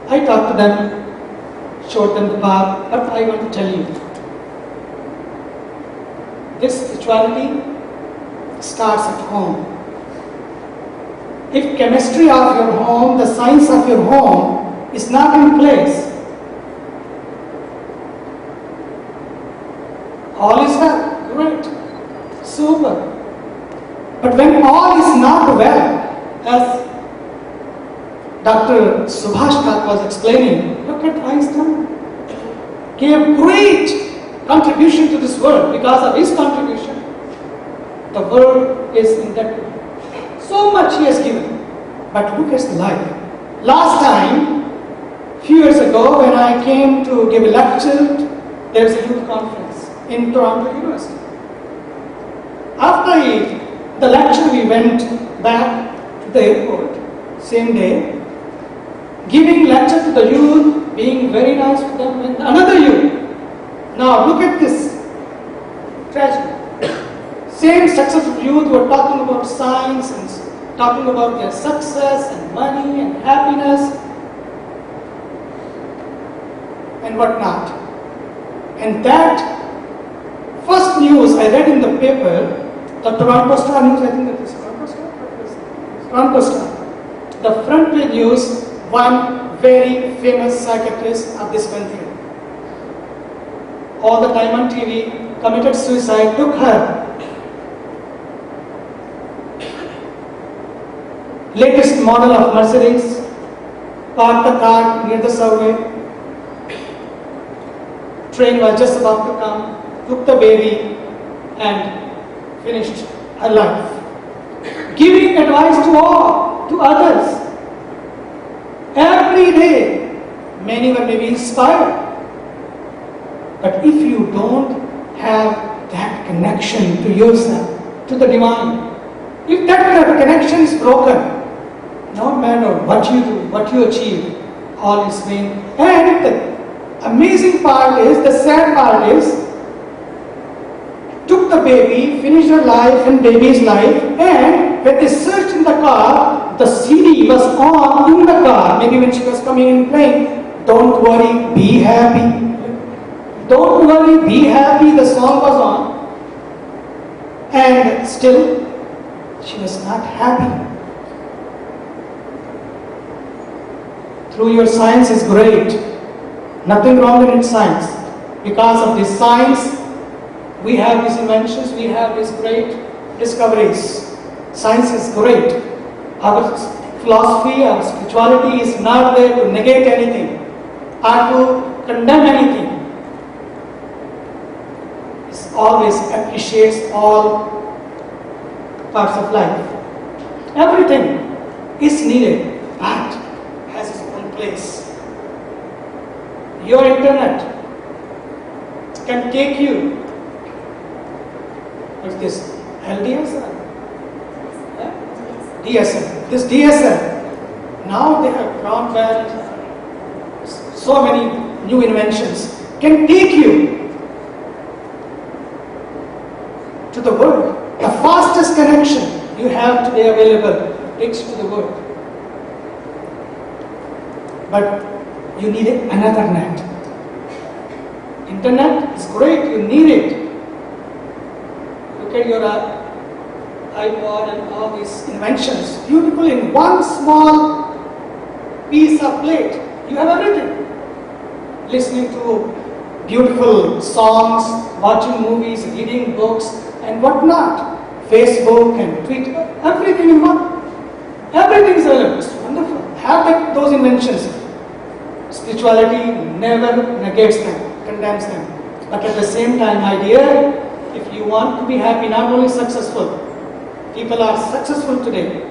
I talked to them, showed them the path, but I want to tell you, this spirituality starts at home. If chemistry of your home, the science of your home is not in place, all is well, great, super. But when all is not well, as Dr. Subhash Kak was explaining, look at Einstein, gave great contribution to this world. Because of his contribution, the world is indebted. So much he has given. But look at the life. Last time, few years ago, when I came to give a lecture, there was a youth conference in Toronto University. After the lecture, we went back to the airport, same day, giving lecture to the youth, being very nice to them, and another youth. Now look at this tragedy. Same successful youth were talking about science and talking about their success and money and happiness and whatnot. And that first news I read in the paper, the Toronto Star News, I think that is Toronto Star. The front page news, one very famous psychiatrist of this country, all the time on TV, committed suicide, took her latest model of Mercedes, parked the car near the subway, train was just about to come, took the baby and finished her life. Giving advice to all, to others. Every day, many were maybe inspired. But if you don't have that connection to yourself, to the divine, if that connection is broken, no matter what you do, what you achieve, all is vain. And the amazing part is, the sad part is, took the baby, finished her life and baby's life, and when they searched in the car, the CD was on in the car, maybe when she was coming in playing, don't worry, be happy. Don't worry, be happy, the song was on. And still, she was not happy. Through your science is great. Nothing wrong in science. Because of this science, we have these inventions, we have these great discoveries. Science is great. Our philosophy, our spirituality is not there to negate anything or to condemn anything. It always appreciates all parts of life. Everything is needed, but has its own place. Your internet can take you. What's this? LDSL? DSL. This DSL. Now they have broadband, so many new inventions can take you to the world. The fastest connection you have today available takes you to the world. But you need another net. Internet is great, you need it. Look at your iPod and all these inventions. Beautiful in one small piece of plate. You have everything. Listening to beautiful songs, watching movies, reading books, and whatnot. Facebook and Twitter, everything in one. Everything is available. It's wonderful. Have those inventions. Spirituality never negates them, condemns them. But at the same time, my dear, if you want to be happy, not only successful, people are successful today.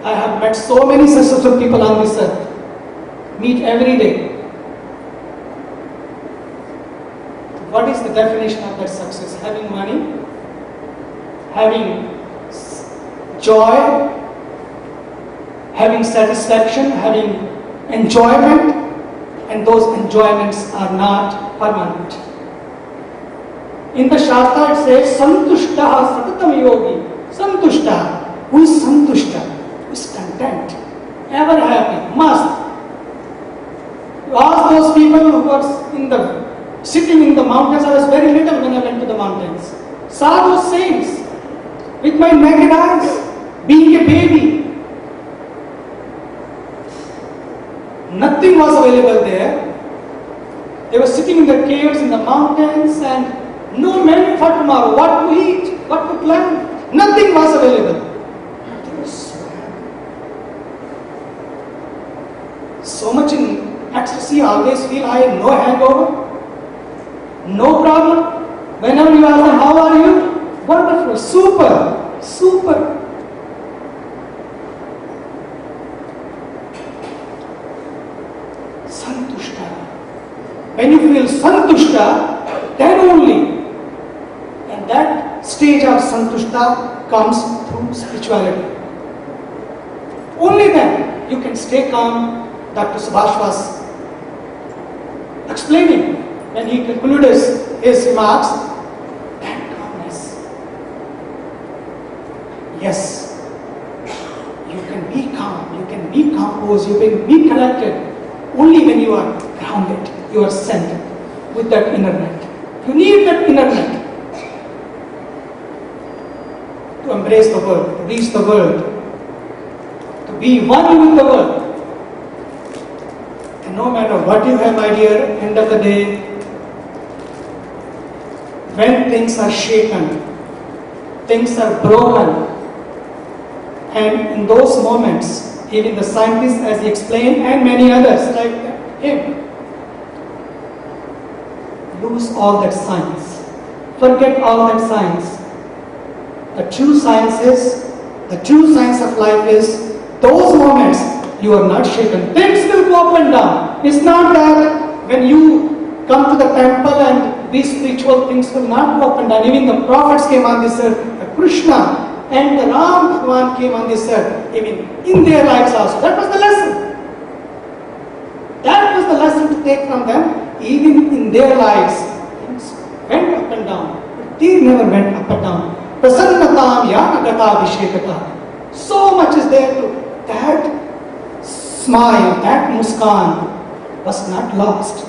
I have met so many successful people on this earth. Meet every day. What is the definition of that success? Having money, having joy, having satisfaction, having enjoyment, and those enjoyments are not permanent. In the Shastra it says, Santushtaha Satatam Yogi. Santushtaha. Who is Santushta? Who is content, ever happy, must. who was sitting in the mountains. I was very little when I went to the mountains. Saw those saints with my naked eyes, being a baby. Nothing was available there. They were sitting in the caves in the mountains and no menu for tomorrow. What to eat? What to plan? Nothing was available. They were so much in ecstasy, always feel I have no hangover, no problem. Whenever you ask them, how are you? Wonderful, super, super. Santushta. When you feel santushta, then only. And that stage of santushta comes through spirituality. Only then you can stay calm. Dr. Subhash was explaining when he concluded his remarks, that calmness. Yes, you can be calm, you can be composed, you can be collected only when you are grounded, you are centered with that inner net. You need that inner net to embrace the world, to reach the world, to be one with the world. And no matter what you have, my dear, end of the day, when things are shaken, things are broken, and in those moments, even the scientists, as he explained, and many others like him, lose all that science, forget all that science. The true science of life is those moments you are not shaken. Things will go up and down. It's not that when you come to the temple and these spiritual things will not go up and down. Even the prophets came on this earth, Krishna and the Ram Bhagwan came on this earth, even in their lives also. That was the lesson. That was the lesson to take from them. Even in their lives, things went up and down. But they never went up and down. Prasannatam yanagata vishekata. So much is there to that smile, that muskan was not lost.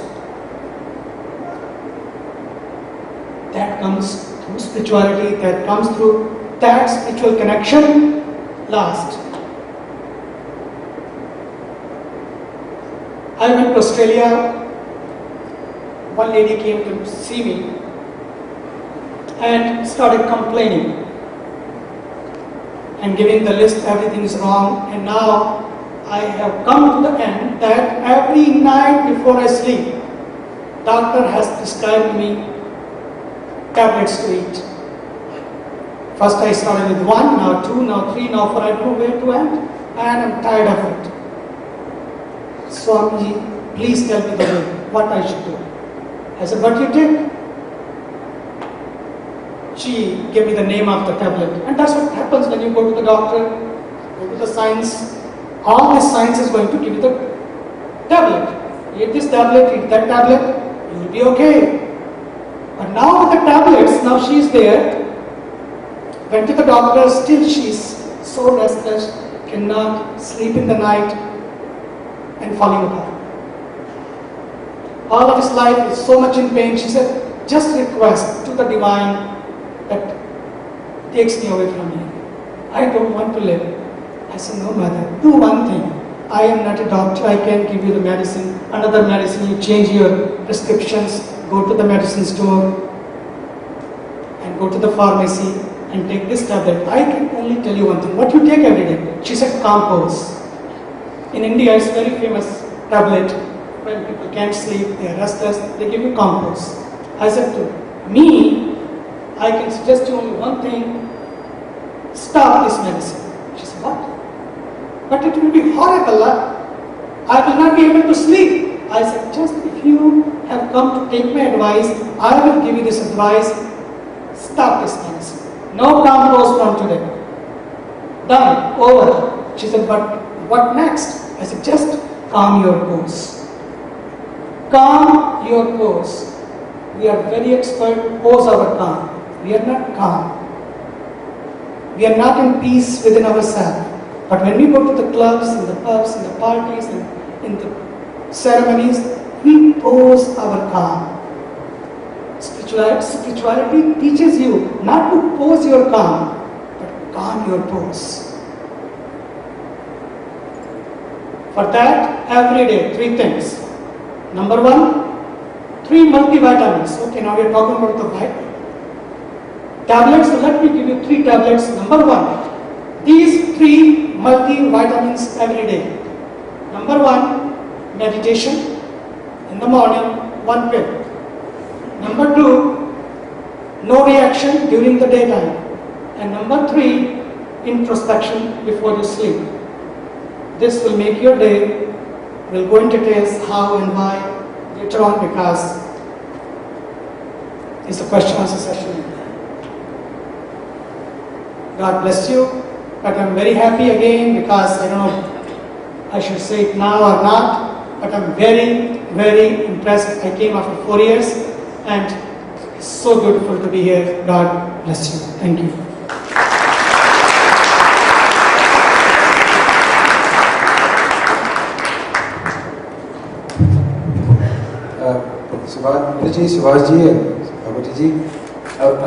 That comes through spirituality, that comes through that spiritual connection last. I went to Australia. One lady came to see me and started complaining and giving the list, everything is wrong. And now I have come to the end that every night before I sleep, doctor has prescribed me tablets to eat. First I started with 1, now 2, now 3, now 4. I don't know where to end, and I'm tired of it. Swamiji, please tell me the way, what I should do. I said, what you take? She gave me the name of the tablet. And that's what happens when you go to the doctor, go to the science. All this science is going to give you the tablet. Eat this tablet, eat that tablet, you will be okay. But now with the tablets, now she is there. Went to the doctor, still she is so restless, cannot sleep in the night and falling apart. All of his life is so much in pain. She said, just request to the divine that takes me away from you. I don't want to live. I said, no mother, do one thing. I am not a doctor, I can give you the medicine, another medicine, you change your prescriptions, go to the medicine store and go to the pharmacy and take this tablet. I can only tell you one thing, what you take every day? She said, Compose. In India, it's very famous tablet. When people can't sleep, they are restless, they give you Compose. I said to me, I can suggest you only one thing, stop this medicine. She said, what? But it will be horrible. I will not be able to sleep. I said, just if you have come to take my advice, I will give you this advice, stop this medicine. No Compose from today. Done, over. She said, but what next? I said, just calm your pose. Calm your pose. We are very expert to pose our calm. We are not calm. We are not in peace within ourselves. But when we go to the clubs, and the pubs, and the parties, and in the ceremonies, we pose our calm. Spirituality teaches you not to pose your calm, but calm your pose. For that, every day, 3 things. Number 1, 3 multivitamins. Okay, now we are talking about the tablets. So let me give you 3 tablets. Number 1, these 3 multivitamins every day. Number 1, meditation. In the morning, 1 pill. Number 2, no reaction during the daytime. And number 3, introspection before you sleep. This will make your day. We'll go into details how and why later on, because it's a question answer session. God bless you. But I'm very happy again because I don't know I should say it now or not, but I'm very, very impressed. I came after 4 years and it's so beautiful to be here. God bless you. Thank you. Subhashji and Abhijji,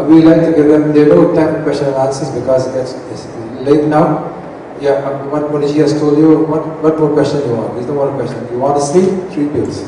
we like to give them, there are no time for question and answers because it's late now. Yeah, what Muniji has told you, what more question do you want? There's no more question. You want to sleep? 3 pills.